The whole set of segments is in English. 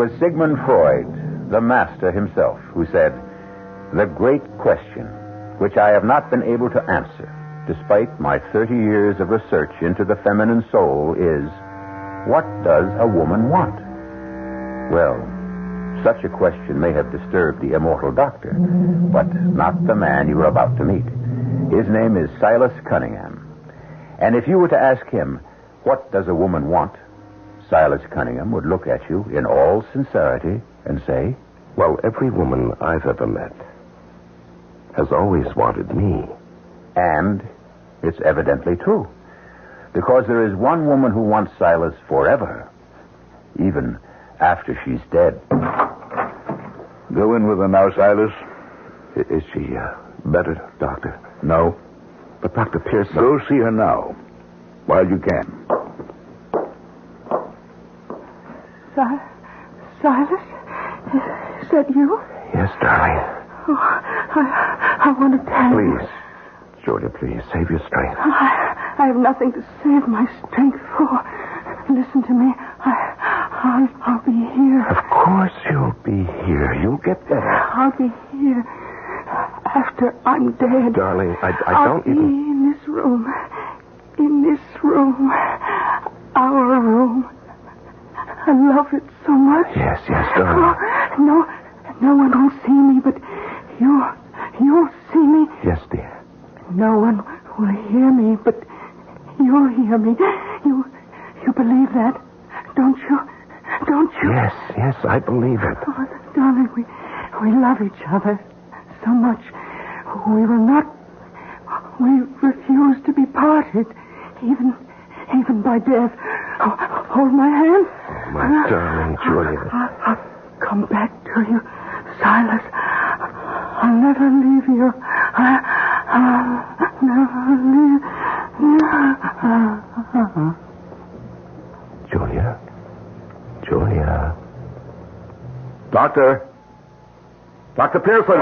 was Sigmund Freud, the master himself, who said, "The great question, which I have not been able to answer, despite my 30 years of research into the feminine soul, is, what does a woman want?" Well, such a question may have disturbed the immortal doctor, but not the man you are about to meet. His name is Silas Cunningham. And if you were to ask him, what does a woman want? Silas Cunningham would look at you in all sincerity and say, "Well, every woman I've ever met has always wanted me." And it's evidently true. Because there is one woman who wants Silas forever, even after she's dead. Go in with her now, Silas. Is she better, Doctor? No. But Dr. Pearson... Go see her now, while you can. Silas? Is that you? Yes, darling. Oh, I want to tell you. Please, Julia, please, save your strength. I have nothing to save my strength for. Listen to me. I'll be here. Of course you'll be here. You'll get better. I'll be here after I'm dead. Darling, I I'll don't be even... in this room. In this room. Our room. I love it so much. Yes, darling. Oh, no one will see me, but you'll see me. Yes, dear. No one will hear me, but you'll hear me. You believe that, don't you? Don't you? Yes, I believe it. Oh, darling, we love each other so much. We will not... We refuse to be parted, even by death. Oh, hold my hand. Oh, my darling Julia. I'll come back to you, Silas. I'll never leave you. I'll never leave you. Julia. Doctor Pearson.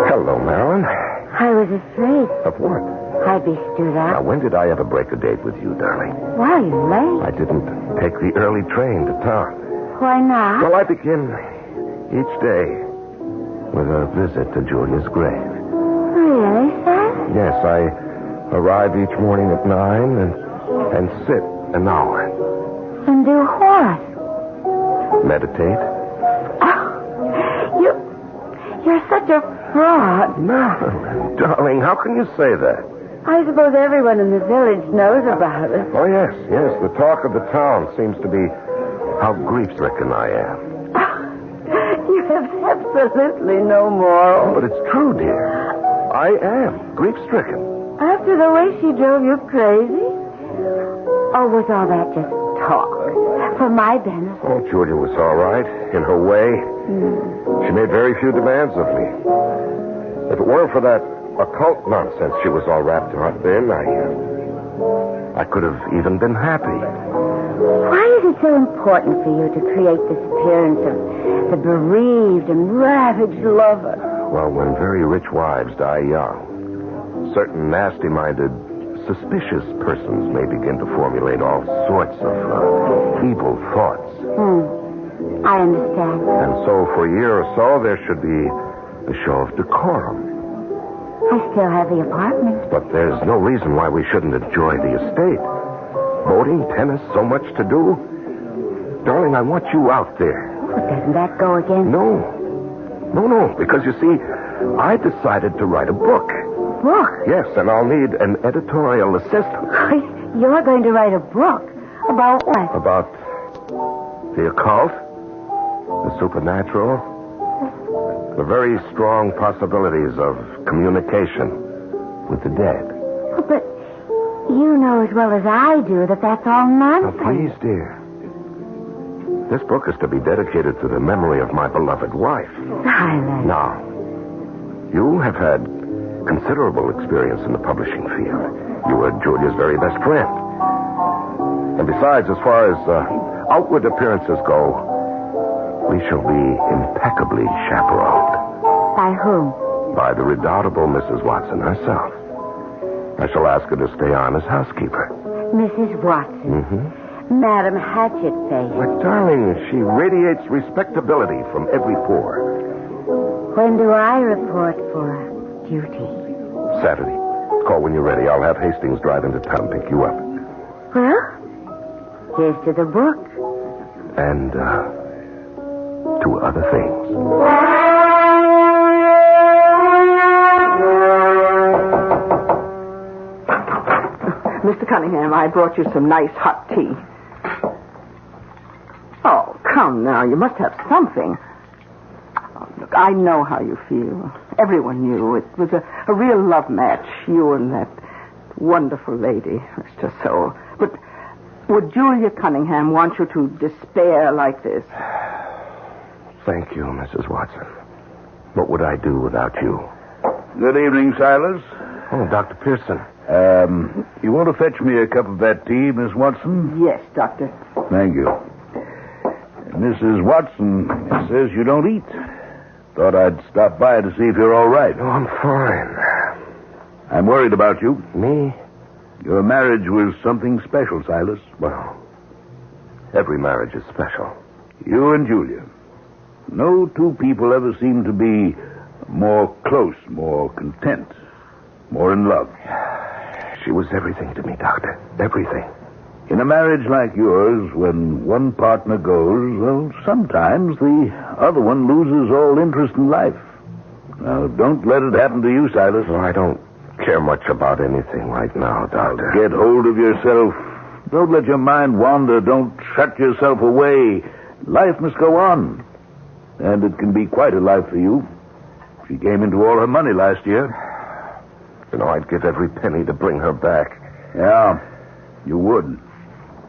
Hello, Marilyn. I was afraid Of what? I'd be stood Now, up. when did I ever break a date with you, darling? Why are you late? I didn't take the early train to town. Why not? Well, I begin each day with a visit to Julia's grave. Really, sir? Yes, I arrive each morning at 9 and sit an hour. And do what? Meditate. Oh, you're such a fraud. Marilyn, darling, how can you say that? I suppose everyone in the village knows about it. Oh, yes. The talk of the town seems to be how grief-stricken I am. You have absolutely no moral. But it's true, dear. I am grief-stricken. After the way she drove you crazy? Or was all that just talk? For my benefit? Oh, Julia was all right, in her way. She made very few demands of me. If it weren't for that occult nonsense she was all wrapped up in, I could have even been happy. Why is it so important for you to create this appearance of the bereaved and ravaged lover? Well, when very rich wives die young, certain nasty-minded, suspicious persons may begin to formulate all sorts of evil thoughts. I understand. And so for a year or so, there should be a show of decorum. I still have the apartment. But there's no reason why we shouldn't enjoy the estate. Boating, tennis, so much to do. Darling, I want you out there. But doesn't that go against... No, because you see, I decided to write a book. Book? Yes, and I'll need an editorial assistant. You're going to write a book? About what? About the occult, the supernatural, the very strong possibilities of communication with the dead. But you know as well as I do that that's all nonsense. Now, please, dear. This book is to be dedicated to the memory of my beloved wife. Silence. Now, you have had considerable experience in the publishing field. You were Julia's very best friend. And besides, as far as outward appearances go, we shall be impeccably chaperoned. By whom? By the redoubtable Mrs. Watson herself. I shall ask her to stay on as housekeeper. Mrs. Watson. Mm-hmm. Madam Hatchet-Face. But, darling, she radiates respectability from every pore. When do I report for duty? Saturday. Call when you're ready. I'll have Hastings drive into town and pick you up. Well, here's to the book. And, to other things. Mr. Cunningham, I brought you some nice hot tea. Oh, come now. You must have something. Oh, look, I know how you feel. Everyone knew. It was a real love match, you and that wonderful lady, Mr. Soul. But would Julia Cunningham want you to despair like this? Thank you, Mrs. Watson. What would I do without you? Good evening, Silas. Oh, Dr. Pearson. You want to fetch me a cup of that tea, Miss Watson? Yes, Doctor. Thank you. Mrs. Watson says you don't eat. Thought I'd stop by to see if you're all right. Oh, I'm fine. I'm worried about you. Me? Your marriage was something special, Silas. Well, every marriage is special. You and Julia. No two people ever seem to be more close, more content, more in love. She was everything to me, Doctor. Everything. In a marriage like yours, when one partner goes, well, sometimes the other one loses all interest in life. Now, don't let it happen to you, Silas. Well, I don't care much about anything right now, Doctor. Get hold of yourself. Don't let your mind wander. Don't shut yourself away. Life must go on. And it can be quite a life for you. She came into all her money last year. You know, I'd give every penny to bring her back. Yeah, you would.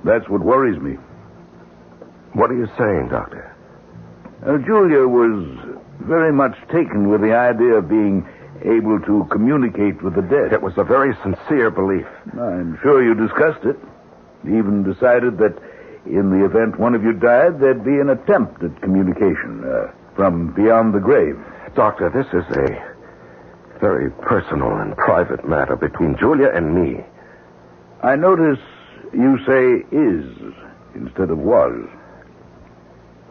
That's what worries me. What are you saying, Doctor? Julia was very much taken with the idea of being able to communicate with the dead. It was a very sincere belief. I'm sure you discussed it. Even decided that in the event one of you died, there'd be an attempt at communication from beyond the grave. Doctor, this is a very personal and private matter between Julia and me. I notice you say is instead of was.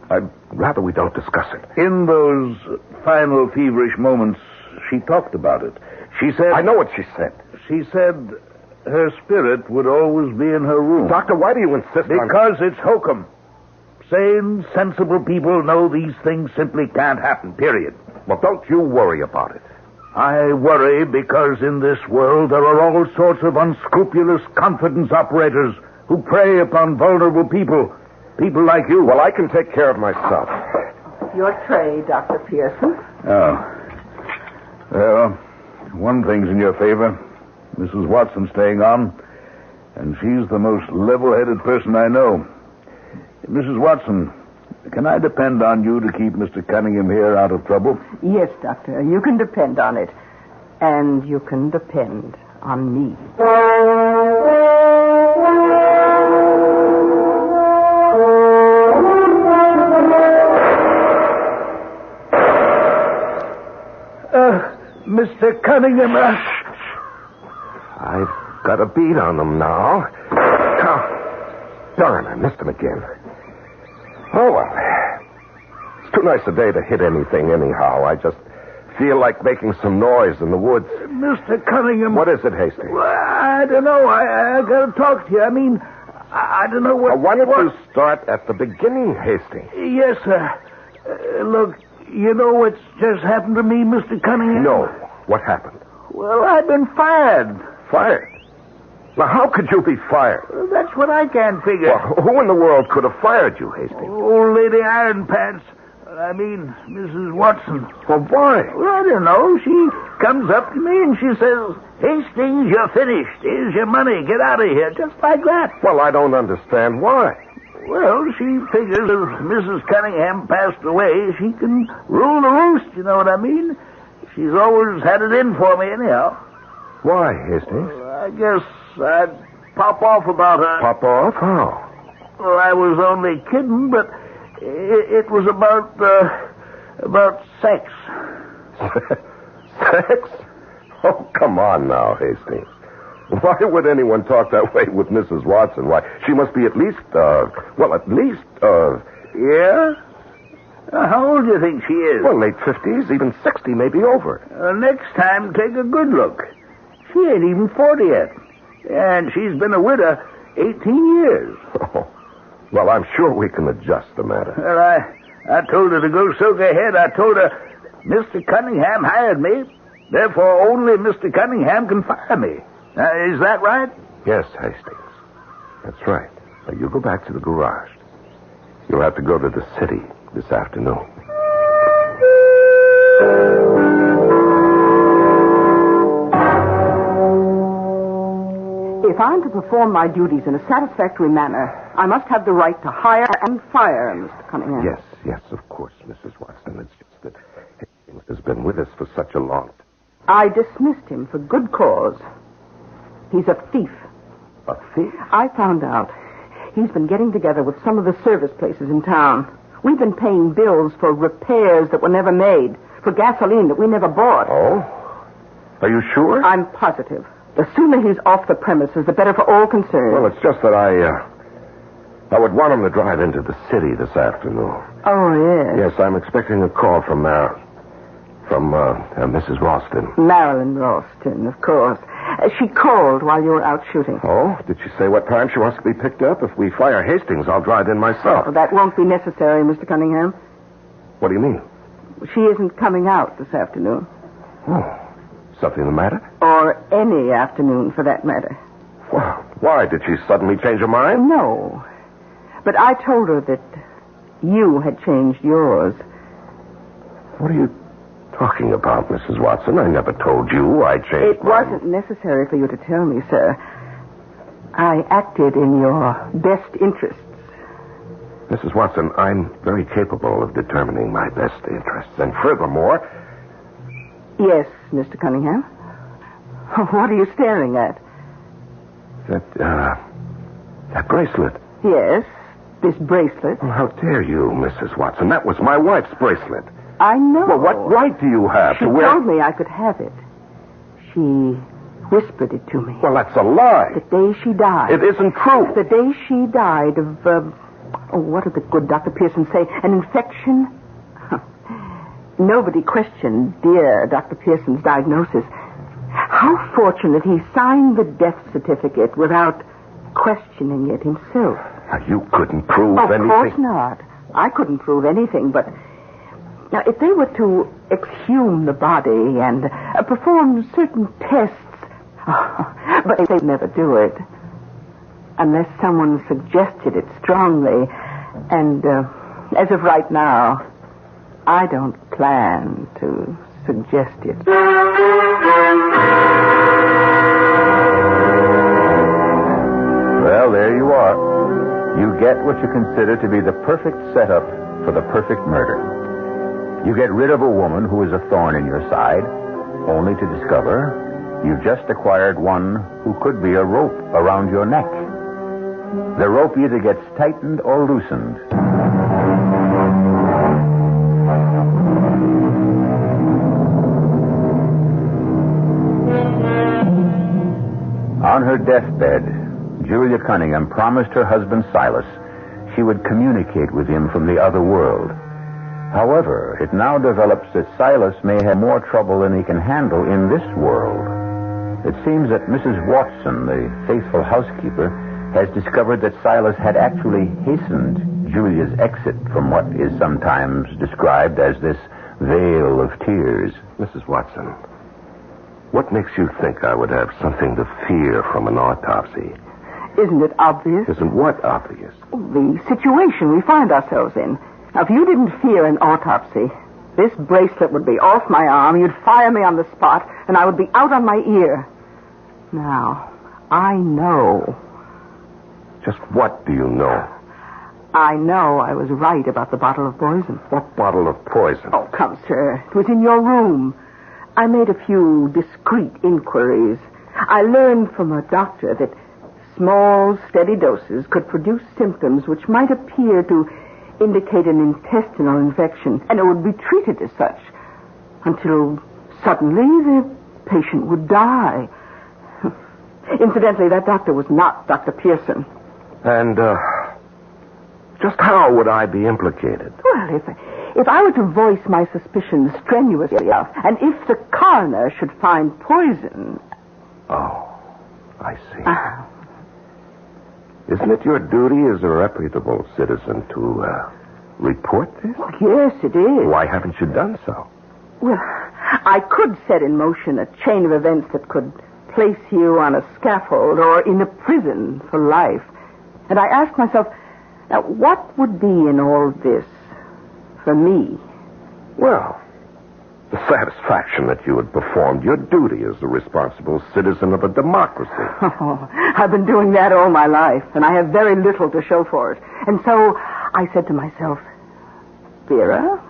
I'd rather we don't discuss it. In those final feverish moments, she talked about it. She said... I know what she said. She said her spirit would always be in her room. Doctor, why do you insist on... Because it's hokum. Sane, sensible people know these things simply can't happen, period. Well, don't you worry about it. I worry because in this world there are all sorts of unscrupulous confidence operators who prey upon vulnerable people. People like you. Well, I can take care of myself. Your tray, Dr. Pearson. Oh. Well, one thing's in your favor. Mrs. Watson's staying on, and she's the most level-headed person I know. Mrs. Watson, can I depend on you to keep Mr. Cunningham here out of trouble? Yes, Doctor. You can depend on it. And you can depend on me. Mr. Cunningham... I've got a beat on them now. Oh, darn, I missed him again. Oh, well. It's too nice a day to hit anything anyhow. I just feel like making some noise in the woods. Mr. Cunningham... What is it, Hastings? Well, I don't know. I got to talk to you. I mean, I don't know what... Why don't you start at the beginning, Hastings? Yes, sir. Look, you know what's just happened to me, Mr. Cunningham? No. What happened? Well, I've been fired. Fired? Now, how could you be fired? Well, that's what I can't figure. Well, who in the world could have fired you, Hastings? Old Lady Iron Pants. I mean, Mrs. Watson. Well, why? Well, I don't know. She comes up to me and she says, Hastings, you're finished. Here's your money. Get out of here. Just like that. Well, I don't understand why. Well, she figures if Mrs. Cunningham passed away, she can rule the roost, you know what I mean? She's always had it in for me anyhow. Why, Hastings? Well, I guess I'd pop off about her. Pop off? How? Well, I was only kidding, but it was about sex. Sex? Oh, come on now, Hastings. Why would anyone talk that way with Mrs. Watson? Why, she must be at least, Yeah? How old do you think she is? well, late 50s, even 60, maybe over. Next time, take a good look. She ain't even 40 yet. And she's been a widow 18 years. Oh, well, I'm sure we can adjust the matter. Well, I told her to go soak ahead. I told her, Mr. Cunningham hired me. Therefore, only Mr. Cunningham can fire me. Is that right? Yes, Hastings. That's right. Now, you go back to the garage. You'll have to go to the city this afternoon. If I'm to perform my duties in a satisfactory manner, I must have the right to hire and fire Mr. Cunningham. Yes, of course, Mrs. Watson. It's just that Hastings has been with us for such a long time. I dismissed him for good cause. He's a thief. A thief? I found out. He's been getting together with some of the service places in town. We've been paying bills for repairs that were never made, for gasoline that we never bought. Oh? Are you sure? I'm positive. The sooner he's off the premises, the better for all concerned. Well, it's just that I would want him to drive into the city this afternoon. Oh, yes. Yes, I'm expecting a call from Mrs. Ralston. Marilyn Ralston, of course. She called while you were out shooting. Oh? Did she say what time she wants to be picked up? If we fire Hastings, I'll drive in myself. Well, that won't be necessary, Mr. Cunningham. What do you mean? She isn't coming out this afternoon. Oh. Something the matter? Or any afternoon, for that matter. Well, why? Did she suddenly change her mind? No. But I told her that you had changed yours. What are you talking about, Mrs. Watson? I never told you I changed It wasn't necessary for you to tell me, sir. I acted in your best interests. Mrs. Watson, I'm very capable of determining my best interests. And furthermore... Yes, Mr. Cunningham. What are you staring at? That bracelet. Yes, this bracelet. Well, how dare you, Mrs. Watson? That was my wife's bracelet. I know. Well, what right do you have she to wear... She told me I could have it. She whispered it to me. Well, that's a lie. The day she died. It isn't true. The day she died of, what did the good Dr. Pearson say? An infection? Nobody questioned dear Dr. Pearson's diagnosis. How fortunate he signed the death certificate without questioning it himself. Now, you couldn't prove anything. Of course not. I couldn't prove anything, but... Now, if they were to exhume the body and perform certain tests... but they'd never do it. Unless someone suggested it strongly. And as of right now... I don't plan to suggest it. Well, there you are. You get what you consider to be the perfect setup for the perfect murder. You get rid of a woman who is a thorn in your side, only to discover you've just acquired one who could be a rope around your neck. The rope either gets tightened or loosened. On her deathbed, Julia Cunningham promised her husband Silas she would communicate with him from the other world. However, it now develops that Silas may have more trouble than he can handle in this world. It seems that Mrs. Watson, the faithful housekeeper, has discovered that Silas had actually hastened Julia's exit from what is sometimes described as this vale of tears. Mrs. Watson, what makes you think I would have something to fear from an autopsy? Isn't it obvious? Isn't what obvious? The situation we find ourselves in. Now, if you didn't fear an autopsy, this bracelet would be off my arm, you'd fire me on the spot, and I would be out on my ear. Now, I know. Just what do you know? I know I was right about the bottle of poison. What bottle of poison? Oh, come, sir. It was in your room. I made a few discreet inquiries. I learned from a doctor that small, steady doses could produce symptoms which might appear to indicate an intestinal infection, and it would be treated as such until suddenly the patient would die. Incidentally, that doctor was not Dr. Pearson. And, just how would I be implicated? Well, if I were to voice my suspicions strenuously enough, and if the coroner should find poison... Oh, I see. Isn't it your duty as a reputable citizen to, report this? Yes, it is. Why haven't you done so? Well, I could set in motion a chain of events that could place you on a scaffold or in a prison for life. And I asked myself, now, what would be in all this for me? Well, the satisfaction that you had performed your duty as a responsible citizen of a democracy. Oh, I've been doing that all my life, and I have very little to show for it. And so I said to myself, Vera?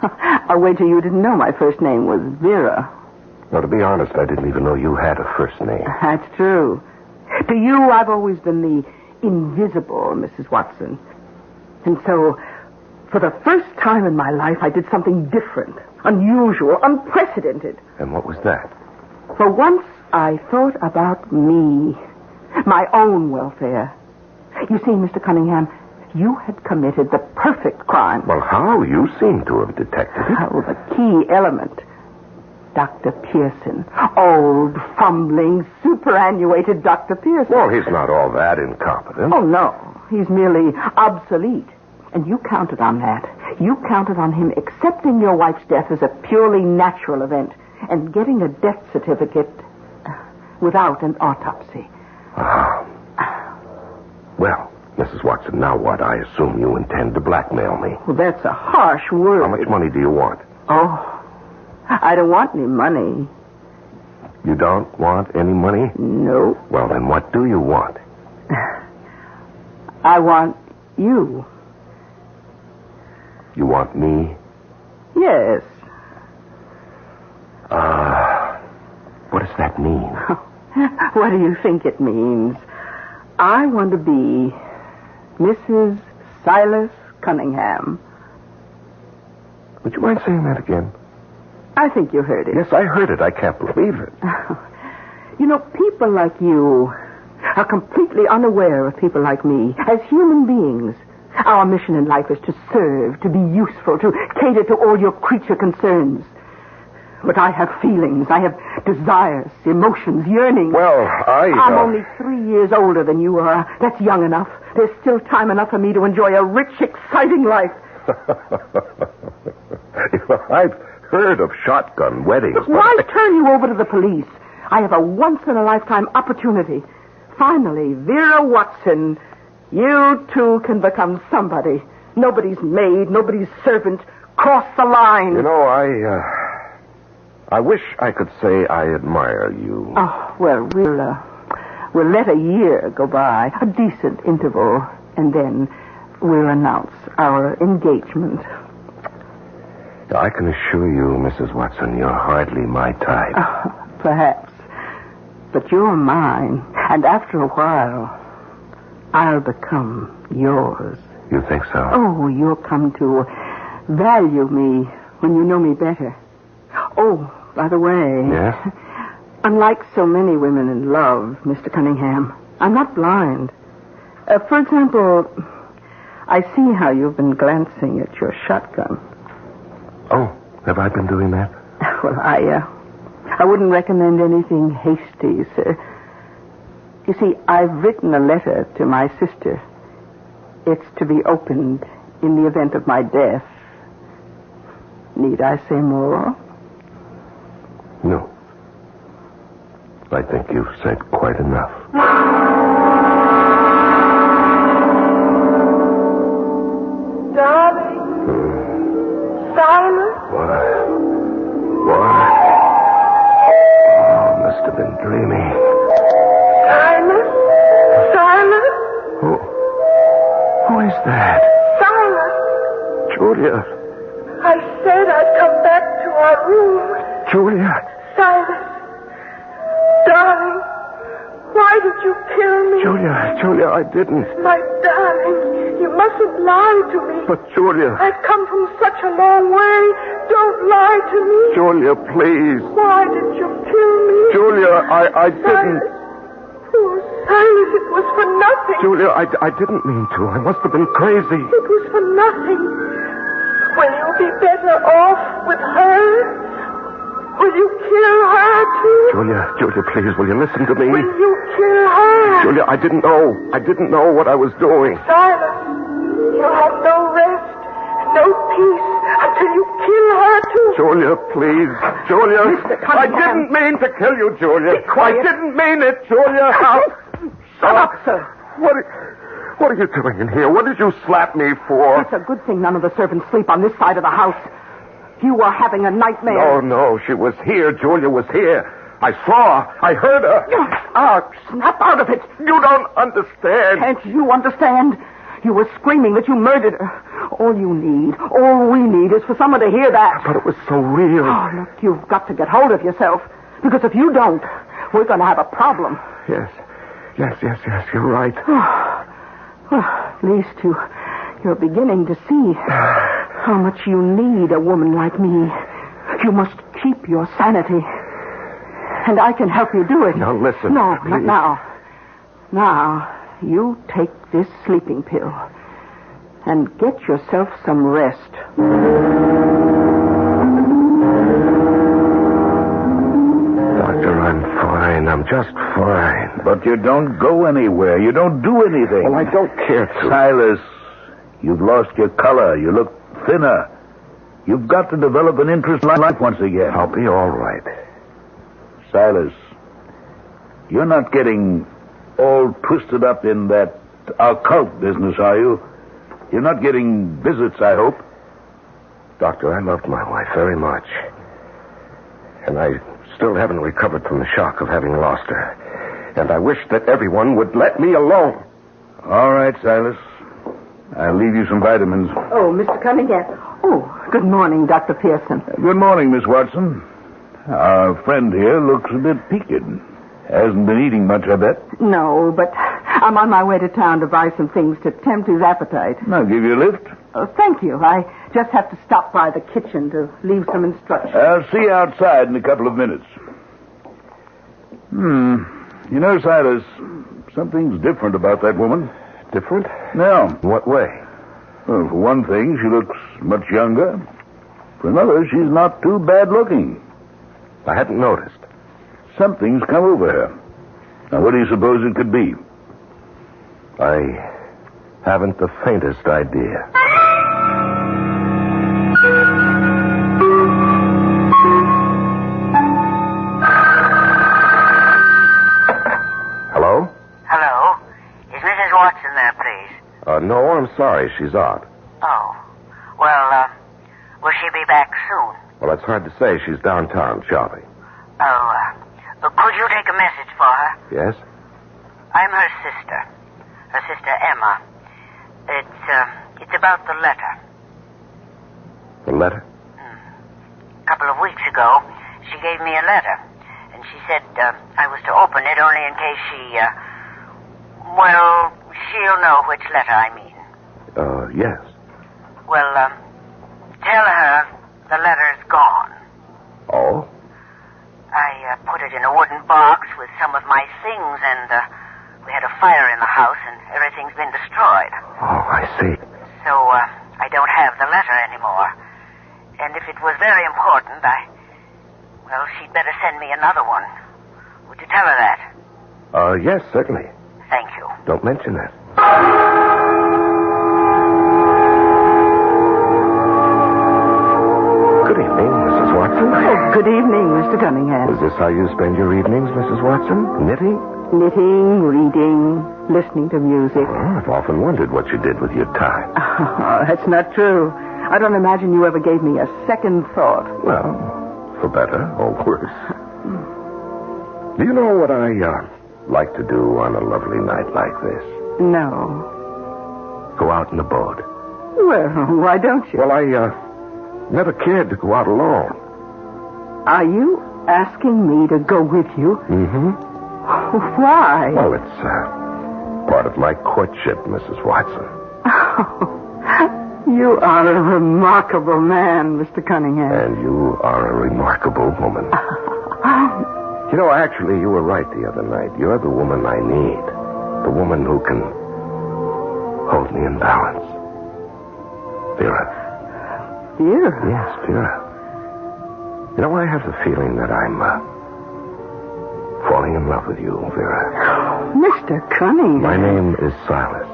I'll wager you didn't know my first name was Vera. Well, to be honest, I didn't even know you had a first name. That's true. To you, I've always been the invisible Mrs. Watson. And so, for the first time in my life, I did something different, unusual, unprecedented. And what was that? For once, I thought about me, my own welfare. You see, Mr. Cunningham, you had committed the perfect crime. Well, how? You seem to have detected it. Oh, the key element. Dr. Pearson. Old, fumbling, superannuated Dr. Pearson. Well, he's not all that incompetent. Oh, no. He's merely obsolete. And you counted on that. You counted on him accepting your wife's death as a purely natural event and getting a death certificate without an autopsy. Well, Mrs. Watson, now what? I assume you intend to blackmail me. Well, that's a harsh word. How much money do you want? Oh, I don't want any money. You don't want any money? No. Well, then what do you want? I want you. You want me? Yes. What does that mean? What do you think it means? I want to be Mrs. Silas Cunningham. Would you mind saying that again? I think you heard it. Yes, I heard it. I can't believe it. You know, people like you are completely unaware of people like me as human beings. Our mission in life is to serve, to be useful, to cater to all your creature concerns. But I have feelings. I have desires, emotions, yearnings. Well, I'm only 3 years older than you are. That's young enough. There's still time enough for me to enjoy a rich, exciting life. I've heard of shotgun weddings. Why turn you over to the police? I have a once-in-a-lifetime opportunity. Finally, Vera Watson, you too can become somebody. Nobody's maid, nobody's servant. Cross the line. You know, I wish I could say I admire you. Oh, well, we'll let a year go by, a decent interval, and then we'll announce our engagement. I can assure you, Mrs. Watson, you're hardly my type. Oh, perhaps. But you're mine, and after a while, I'll become yours. You think so? Oh, you'll come to value me when you know me better. Oh, by the way... Yes? Unlike so many women in love, Mr. Cunningham, I'm not blind. For example, I see how you've been glancing at your shotgun. Oh, have I been doing that? Well, I wouldn't recommend anything hasty, sir. You see, I've written a letter to my sister. It's to be opened in the event of my death. Need I say more? No. I think you've said quite enough. Darling. Silas. What? Oh, must have been dreaming. Silas. Who is that? Silas. Julia. I said I'd come back to our room. Julia. Silas. Darling, why did you kill me? Julia, I didn't. My darling, you mustn't lie to me. But, Julia... I've come from such a long way. Don't lie to me. Julia, please. Why did you kill me? Julia, I didn't. Oh, Silas, it was for nothing. Julia, I didn't mean to. I must have been crazy. It was for nothing. Will you be better off with her? Will you kill her, too? Julia, please, will you listen to me? Will you kill her? Julia, I didn't know what I was doing. Silas, you'll have no rest, no peace until you kill her, too. Julia, please. Julia. Mr. Cunningham. I didn't mean to kill you, Julia. Be quiet. I didn't mean it, Julia. Shut up, sir. What are you doing in here? What did you slap me for? It's a good thing none of the servants sleep on this side of the house. You were having a nightmare. No, she was here. Julia was here. I saw her. I heard her. Snap out of it. You don't understand. Can't you understand? You were screaming that you murdered her. All we need is for someone to hear that. But it was so real. Oh, look, you've got to get hold of yourself. Because if you don't, we're going to have a problem. Yes, you're right. Well, at least you're beginning to see how much you need a woman like me. You must keep your sanity. And I can help you do it. Now, listen. No, please. not now. Now, you take this sleeping pill and get yourself some rest. Doctor, I'm fine. I'm just fine. But you don't go anywhere. You don't do anything. Well, I don't care to. Silas, you've lost your color. You look thinner. You've got to develop an interest in life once again. I'll be all right. Silas, you're not getting all twisted up in that occult business, are you? You're not getting visits, I hope. Doctor, I loved my wife very much. And I still haven't recovered from the shock of having lost her. And I wish that everyone would let me alone. All right, Silas. I'll leave you some vitamins. Oh, Mr. Cunningham. Oh, good morning, Dr. Pearson. Good morning, Miss Watson. Our friend here looks a bit peaked. Hasn't been eating much, I bet. No, but I'm on my way to town to buy some things to tempt his appetite. I'll give you a lift. Oh, thank you. I just have to stop by the kitchen to leave some instructions. I'll see you outside in a couple of minutes. You know, Silas, something's different about that woman. Different? No. In what way? Well, for one thing, she looks much younger. For another, she's not too bad looking. I hadn't noticed. Something's come over her. Now, what do you suppose it could be? I haven't the faintest idea. Hello? Hello? Is Mrs. Watson there, please? No, I'm sorry. She's out. Oh. Well, will she be back soon? Well, it's hard to say. She's downtown shopping. Oh, could you take a message for her? Yes? I'm her sister. Her sister Emma. It's about the letter. The letter? A couple of weeks ago, she gave me a letter. And she said I was to open it only in case she'll know which letter I mean. Yes. Well, tell her the letter's gone. Oh? I put it in a wooden box with some of my things, and we had a fire in the house, and everything's been destroyed. Oh, I see. So I don't have the letter anymore. And if it was very important, she'd better send me another one. Would you tell her that? Yes, certainly. Thank you. Don't mention that. Good evening, Mrs. Watson. Oh, good evening, Mr. Cunningham. Is this how you spend your evenings, Mrs. Watson? Knitting? Knitting, reading, listening to music. Oh, I've often wondered what you did with your time. Oh, that's not true. I don't imagine you ever gave me a second thought. Well, for better or worse. Do you know what I like to do on a lovely night like this? No. Go out in a boat. Well, why don't you? Well, I never cared to go out alone. Are you asking me to go with you? Mm-hmm. Why? Well, it's part of my courtship, Mrs. Watson. Oh, you are a remarkable man, Mr. Cunningham. And you are a remarkable woman. You know, actually, you were right the other night. You're the woman I need. The woman who can hold me in balance. Vera. Vera? Yes, Vera. You know, I have the feeling that I'm falling in love with you, Vera. Mr. Cunningham. My name is Silas.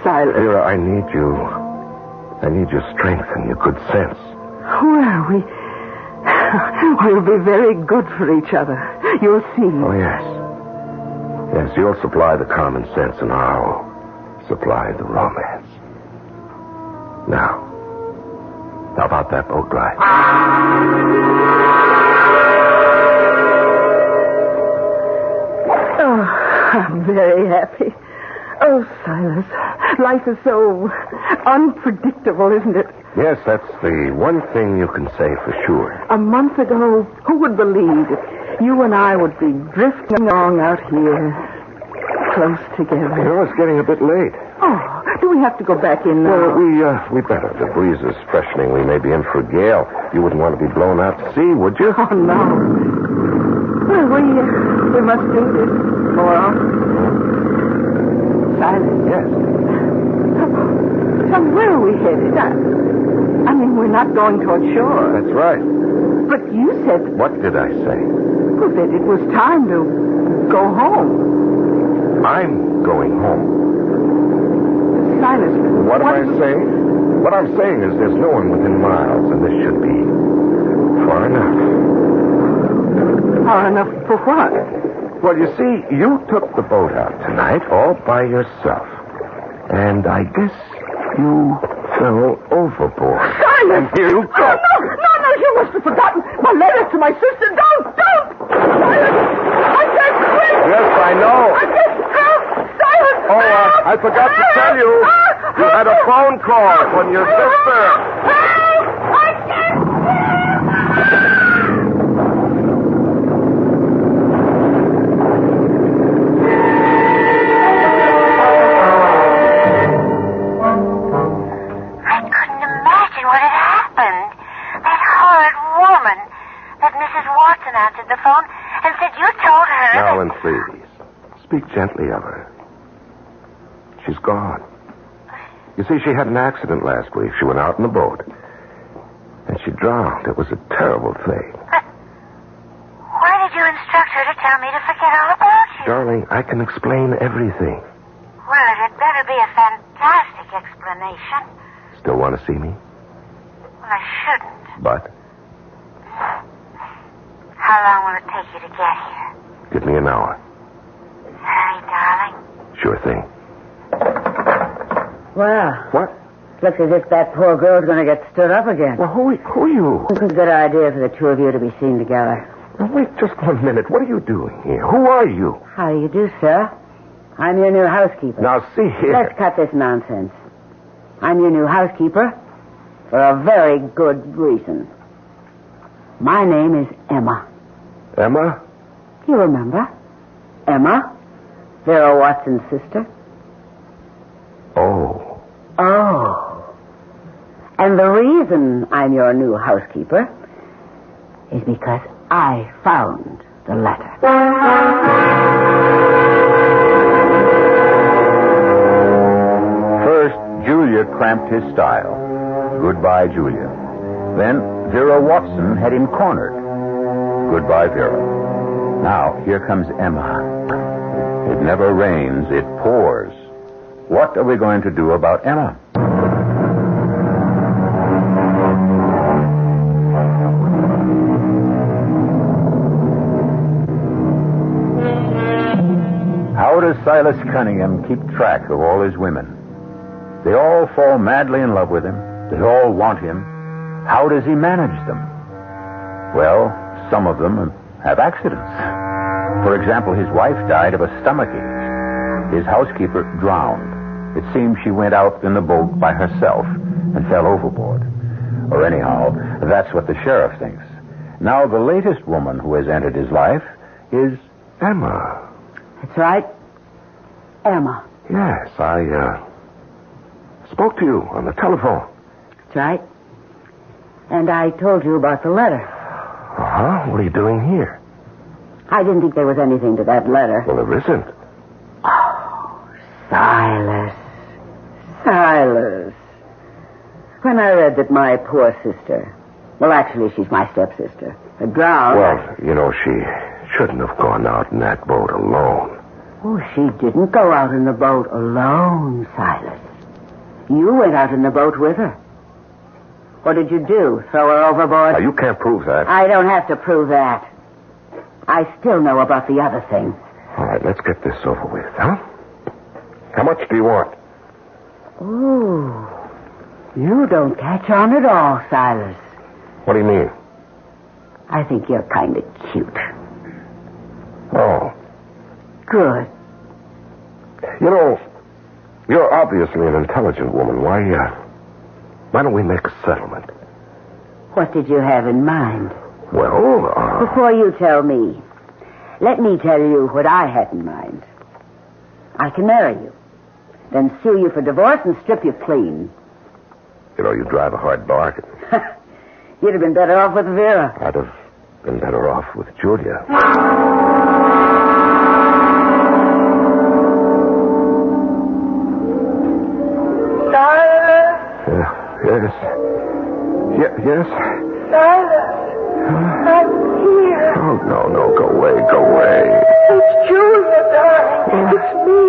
Silas. Vera, I need you. I need your strength and your good sense. Well, we'll be very good for each other. You'll see. Oh, yes. Yes, you'll supply the common sense and I'll supply the romance. Now, how about that boat ride? Oh, I'm very happy. Oh, Silas, life is so unpredictable, isn't it? Yes, that's the one thing you can say for sure. A month ago, who would believe it? You and I would be drifting along out here, close together. You know, it's getting a bit late. Oh, do we have to go back in now? Well, we better. The breeze is freshening. We may be in for a gale. You wouldn't want to be blown out to sea, would you? Oh, no. Well, we must do this more often. Silas. Yes. So where are we headed? I mean, we're not going toward shore. That's right. But you said... What did I say? Well, that it was time to go home. I'm going home. Silas... What am I saying? What I'm saying is there's no one within miles, and this should be far enough. Far enough for what? Well, you see, you took the boat out tonight all by yourself. And I guess you fell overboard. Silas! And here you go. Oh, no, you must have forgotten my letters to my sister. Don't! Silas! I can't quit! Yes, I know. I can't help! Silas! Oh, I forgot to tell you. You had a phone call from your sister. Help! I can't answered the phone and said you told her... Marilyn, please. Speak gently of her. She's gone. You see, she had an accident last week. She went out in the boat. And she drowned. It was a terrible thing. But why did you instruct her to tell me to forget all about you? Darling, I can explain everything. Well, it had better be a fantastic explanation. Still want to see me? Well, I shouldn't. But? How long will it take you to get here? Give me an hour. Hurry, darling. Sure thing. Well. What? Looks as if that poor girl's going to get stood up again. Well, who are you? It's a good idea for the two of you to be seen together. Now, wait just 1 minute. What are you doing here? Who are you? How do you do, sir? I'm your new housekeeper. Now, see here. Let's cut this nonsense. I'm your new housekeeper for a very good reason. My name is Emma. Emma? You remember? Emma? Vera Watson's sister. Oh. Oh. And the reason I'm your new housekeeper is because I found the letter. First, Julia cramped his style. Goodbye, Julia. Then Vera Watson had him cornered. Goodbye, Vera. Now, here comes Emma. It never rains, it pours. What are we going to do about Emma? How does Silas Cunningham keep track of all his women? They all fall madly in love with him. They all want him. How does he manage them? Well, some of them have accidents. For example, his wife died of a stomachache. His housekeeper drowned. It seems she went out in the boat by herself and fell overboard. Or anyhow, that's what the sheriff thinks. Now, the latest woman who has entered his life is Emma. That's right. Emma. Yes, I spoke to you on the telephone. That's right. And I told you about the letter. Uh-huh. What are you doing here? I didn't think there was anything to that letter. Well, there isn't. Oh, Silas. Silas. When I read that my poor sister, well, actually, she's my stepsister, had drowned. Well, you know, she shouldn't have gone out in that boat alone. Oh, she didn't go out in the boat alone, Silas. You went out in the boat with her. What did you do? Throw her overboard? Now, you can't prove that. I don't have to prove that. I still know about the other thing. All right, let's get this over with, huh? How much do you want? Ooh. You don't catch on at all, Silas. What do you mean? I think you're kind of cute. Oh. Good. You know, you're obviously an intelligent woman. Why don't we make a settlement? What did you have in mind? Well, Before you tell me, let me tell you what I had in mind. I can marry you, then sue you for divorce and strip you clean. you know, you drive a hard bargain. You'd have been better off with Vera. I'd have been better off with Julia. Silas. Yes. Yes. Silas. I'm here. Oh, no, go away. It's Julia, darling. It's me,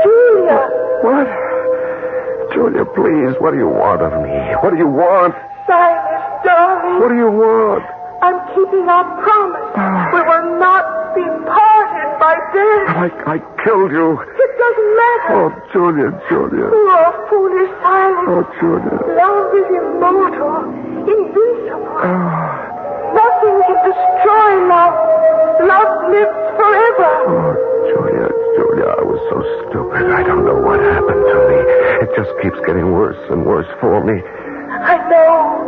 Julia. What? Julia, please, what do you want of me? What do you want? Silas, darling. What do you want? I'm keeping our promise. We will not be parted by death. I killed you. It doesn't matter. Oh, Julia. Oh, foolish Silas. Oh, Julia. Love is immortal, invincible. Nothing can destroy love. Love lives forever. Oh, Julia, I was so stupid. I don't know what happened to me. It just keeps getting worse and worse for me. I know.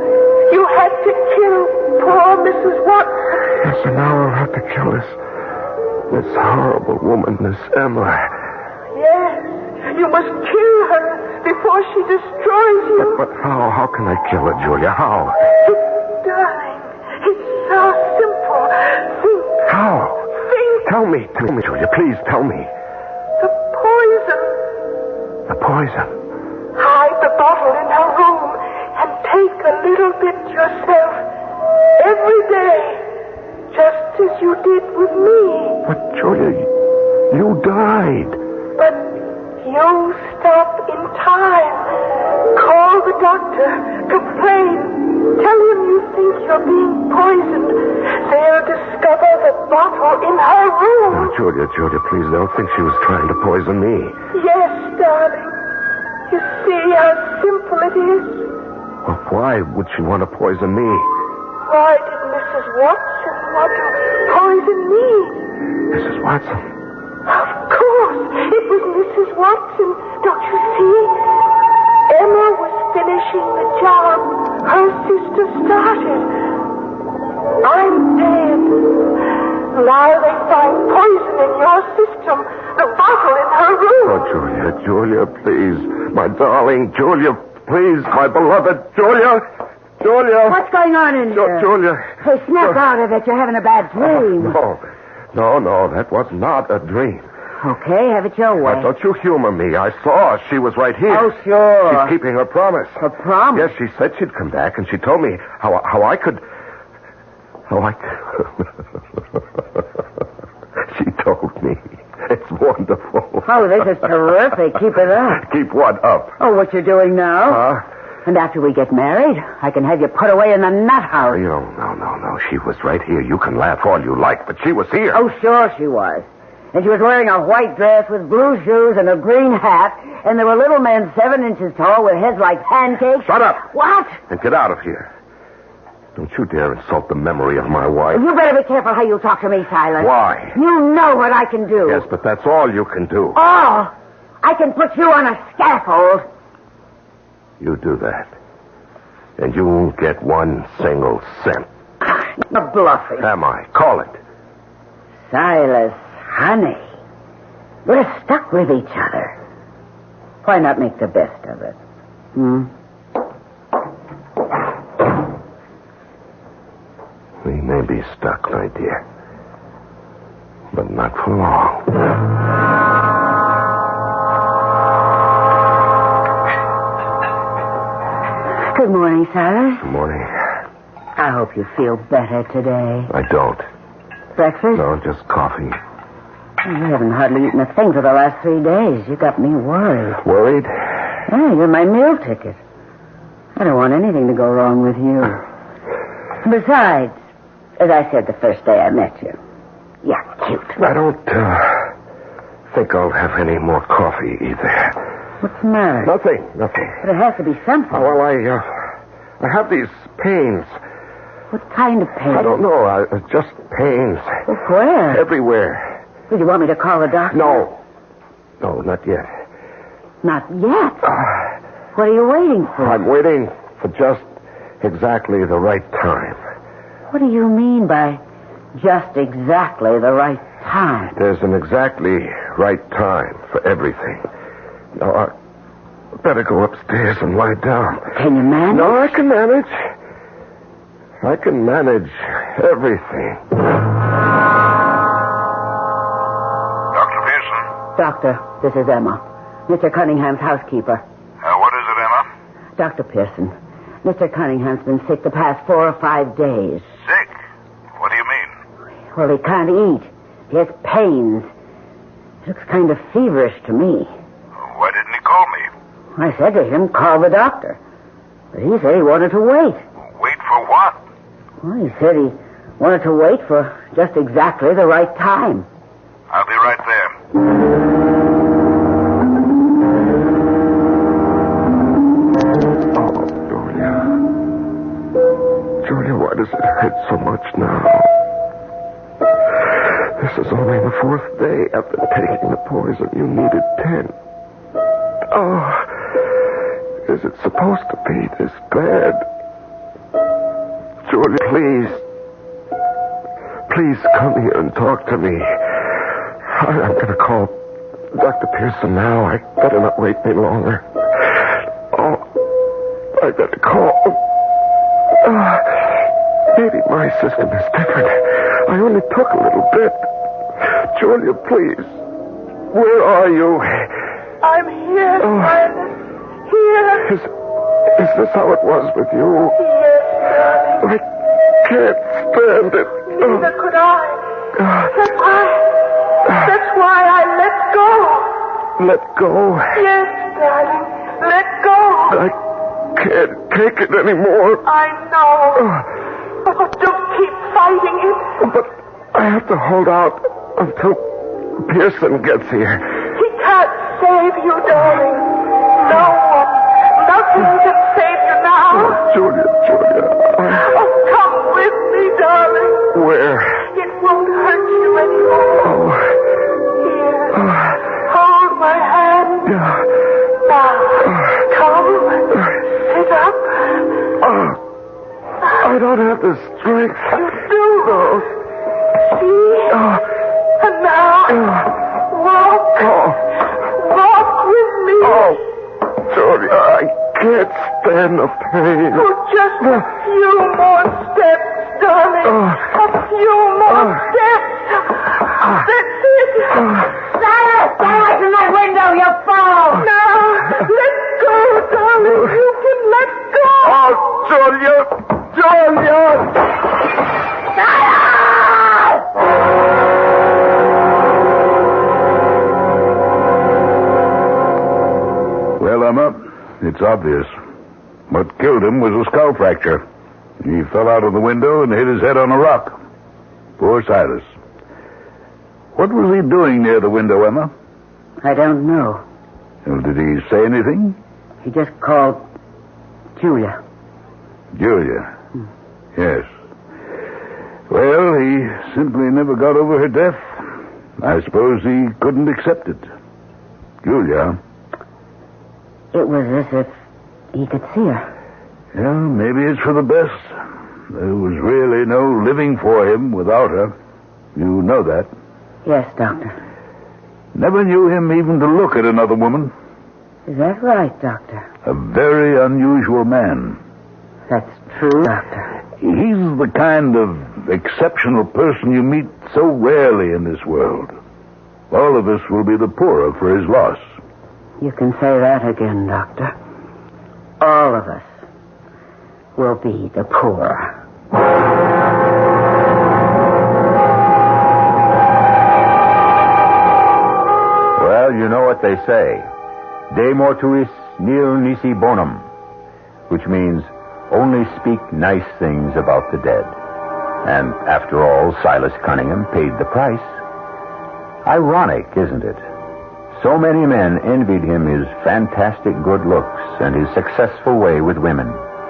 You had to kill poor Mrs. Watson. Yes, and now I'll have to kill this horrible woman, this Emma. Yes, you must kill her before she destroys you. But how? How can I kill her, Julia? How? Darling, it's so simple. Think. How? Think. Tell me, Julia. Please tell me. The poison. The poison? Hide the bottle in her room and take a little bit yourself every day, just as you did with me. But, Julia, you died. But you stop in time. Call the doctor. Complain. Tell him you think you're being poisoned. They'll discover the bottle in her room. Oh, Julia, please don't think she was trying to poison me. Yes, darling. You see how simple it is? Well, why would she want to poison me? Why did Mrs. Watson want to poison me? Mrs. Watson? Of course. It was Mrs. Watson. Don't you see? Emma was finishing the job her sister started. I'm dead. Now they find poison in your system. The bottle in her room. Oh, Julia, please. My darling, Julia, please. My beloved, Julia. What's going on in here? Julia. Hey, snap out of it. You're having a bad dream. No, that was not a dream. Okay, have it your way. Now, don't you humor me. I saw her. She was right here. Oh, sure. She's keeping her promise. Her promise? Yes, she said she'd come back, and she told me how I could... She told me. It's wonderful. Oh, this is terrific. Keep it up. Keep what up? Oh, what you're doing now? And after we get married, I can have you put away in the nut house. No. She was right here. You can laugh all you like, but she was here. Oh, sure she was. And she was wearing a white dress with blue shoes and a green hat, and there were little men 7 inches tall with heads like pancakes. Shut up. What? And get out of here. Don't you dare insult the memory of my wife. You better be careful how you talk to me, Silas. Why? You know what I can do. Yes, but that's all you can do. Oh, I can put you on a scaffold. You do that, and you won't get 1 single cent. You're bluffing. Am I? Call it. Silas, honey, we're stuck with each other. Why not make the best of it? We may be stuck, my dear. But not for long. Good morning, Silas. Good morning. I hope you feel better today. I don't. Breakfast? No, just coffee. You haven't hardly eaten a thing for the last 3 days. You got me worried. Worried? Yeah, you're my meal ticket. I don't want anything to go wrong with you. Besides, as I said the first day I met you, you're cute. I don't think I'll have any more coffee either. What's the matter? Nothing. But it has to be something. Oh, well, I have these pains. What kind of pain? I don't know. Just pains. Well, where? Everywhere. Did you want me to call the doctor? No, not yet. Not yet? What are you waiting for? I'm waiting for just exactly the right time. What do you mean by just exactly the right time? There's an exactly right time for everything. Now, I better go upstairs and lie down. Can you manage? No, I can manage. I can manage everything. Dr. Pearson? Doctor, this is Emma. Mr. Cunningham's housekeeper. What is it, Emma? Dr. Pearson, Mr. Cunningham's been sick the past 4 or 5 days. Sick? What do you mean? Well, he can't eat. He has pains. He looks kind of feverish to me. Why didn't he call me? I said to him, call the doctor. But he said he wanted to wait. Wait for what? Well, he said he wanted to wait for just exactly the right time. I'll be right there. Oh, Julia, why does it hurt so much now? This is only the 4th day after taking the poison. You needed 10. Oh, is it supposed to be this bad? Julia, please come here and talk to me. I'm going to call Dr. Pearson now. I better not wait any longer. Oh, I better call. Maybe my system is different. I only took a little bit. Julia, please. Where are you? I'm here, Silas. Here. Is this how it was with you? Yes, darling. I can't stand it. Neither could I. That's why I let go. Let go? Yes, darling. Let go. I can't take it anymore. I know. Oh, don't keep fighting it. But I have to hold out until Pearson gets here. He can't save you, darling. No one. Nothing can save you now. Oh, Julia. Oh, come with me, darling. Where? It won't hurt you anymore. Oh. Here. Hold my hand. Now, come. Sit up. I don't have the strength. You do. No. See? And now, walk. Walk with me. Oh, Julia, I can't stand the pain. Oh, just a few more steps, darling. A few more steps. That's it. Silas, in the window, you fall. Now, let go, darling. You can let go. Oh, Julia! Well, Emma, it's obvious. What killed him was a skull fracture. He fell out of the window and hit his head on a rock. Poor Silas. What was he doing near the window, Emma? I don't know. Well, did he say anything? He just called Julia. Julia. Yes. Well, he simply never got over her death. I suppose he couldn't accept it. Julia. It was as if he could see her. Yeah, maybe it's for the best. There was really no living for him without her. You know that. Yes, Doctor. Never knew him even to look at another woman. Is that right, Doctor? A very unusual man. That's true, Doctor. He's the kind of exceptional person you meet so rarely in this world. All of us will be the poorer for his loss. You can say that again, Doctor. All of us will be the poorer. Well, you know what they say. De mortuis nil nisi bonum, which means only speak nice things about the dead. And after all, Silas Cunningham paid the price. Ironic, isn't it? So many men envied him his fantastic good looks and his successful way with women.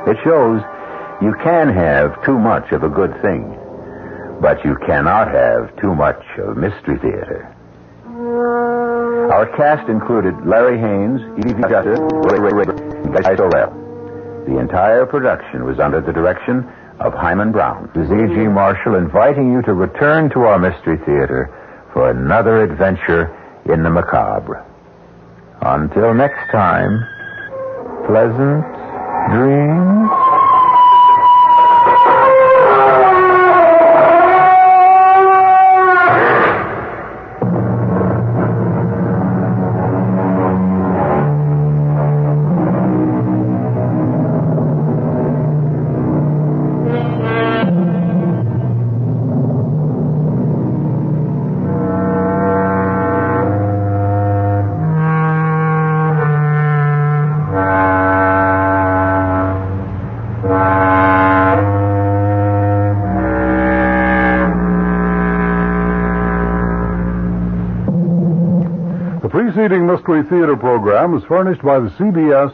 It shows you can have too much of a good thing, but you cannot have too much of Mystery Theater. Our cast included Larry Haynes, Evie Justice, and Guy Sorrell. The entire production was under the direction of Himan Brown. This is E.G. Marshall inviting you to return to our Mystery Theater for another adventure in the macabre. Until next time, pleasant dreams. The preceding Mystery Theater program is furnished by the CBS